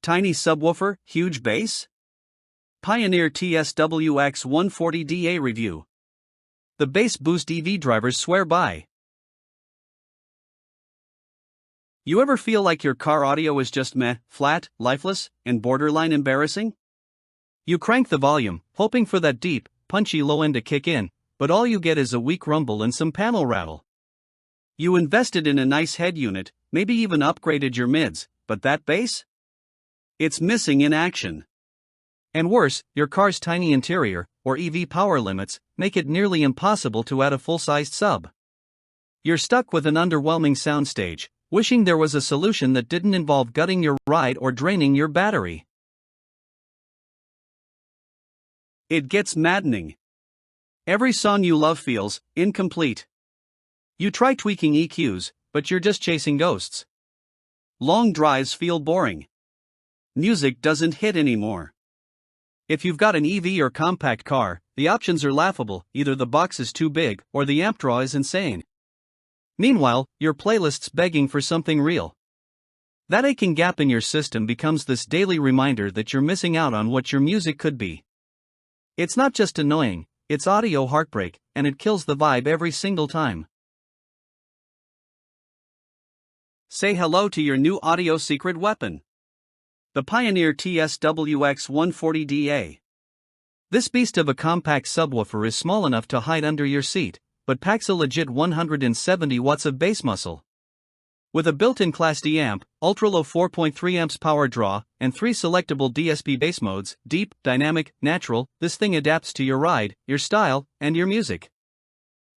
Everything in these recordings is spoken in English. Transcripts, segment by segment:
Tiny subwoofer, huge bass? Pioneer TS-WX140DA review. The bass boost EV drivers swear by. You ever feel like your car audio is just meh, flat, lifeless, and borderline embarrassing? You crank the volume, hoping for that deep, punchy low end to kick in, but all you get is a weak rumble and some panel rattle. You invested in a nice head unit, maybe even upgraded your mids, but that bass? It's missing in action. And worse, your car's tiny interior, or EV power limits, make it nearly impossible to add a full-sized sub. You're stuck with an underwhelming soundstage, wishing there was a solution that didn't involve gutting your ride or draining your battery. It gets maddening. Every song you love feels incomplete. You try tweaking EQs, but you're just chasing ghosts. Long drives feel boring. Music doesn't hit anymore. If you've got an EV or compact car, the options are laughable. Either the box is too big or the amp draw is insane. Meanwhile, your playlist's begging for something real. That aching gap in your system becomes this daily reminder that you're missing out on what your music could be. It's not just annoying, it's audio heartbreak, and it kills the vibe every single time. Say hello to your new audio secret weapon. The Pioneer TS-WX140DA. This beast of a compact subwoofer is small enough to hide under your seat, but packs a legit 170 watts of bass muscle. With a built-in Class D amp, ultra-low 4.3 amps power draw, and 3 selectable DSP bass modes, deep, dynamic, natural, this thing adapts to your ride, your style, and your music.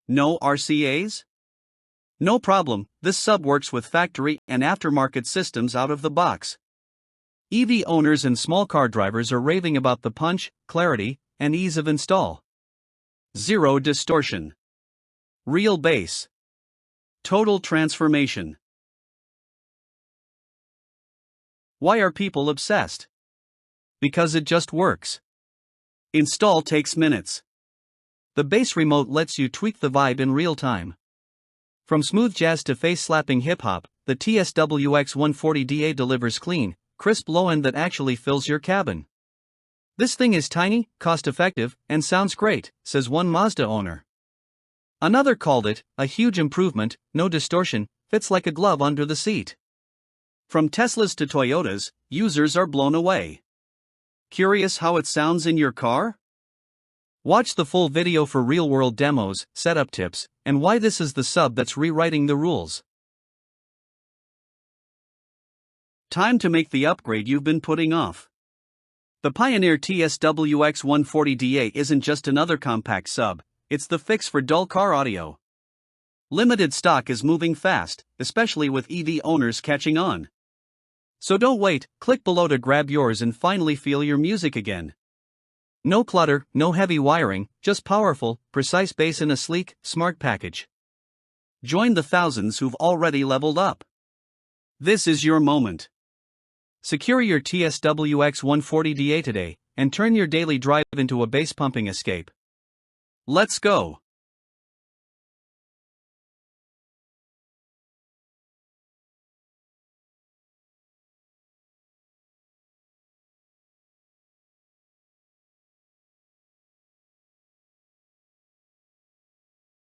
No RCAs? No problem, this sub works with factory and aftermarket systems out of the box. EV owners and small car drivers are raving about the punch, clarity, and ease of install. Zero distortion. Real bass. Total transformation. Why are people obsessed? Because it just works. Install takes minutes. The bass remote lets you tweak the vibe in real time. From smooth jazz to face-slapping hip-hop, the TS-WX140DA delivers clean, crisp low-end that actually fills your cabin. This thing is tiny, cost-effective, and sounds great, says one Mazda owner. Another called it a huge improvement, no distortion, fits like a glove under the seat. From Teslas to Toyotas, users are blown away. Curious how it sounds in your car? Watch the full video for real-world demos, setup tips, and why this is the sub that's rewriting the rules. Time to make the upgrade you've been putting off. The Pioneer TS-WX140DA isn't just another compact sub, it's the fix for dull car audio. Limited stock is moving fast, especially with EV owners catching on. So don't wait, click below to grab yours and finally feel your music again. No clutter, no heavy wiring, just powerful, precise bass in a sleek, smart package. Join the thousands who've already leveled up. This is your moment. Secure your TS-WX140DA today, and turn your daily drive into a bass pumping escape. Let's go.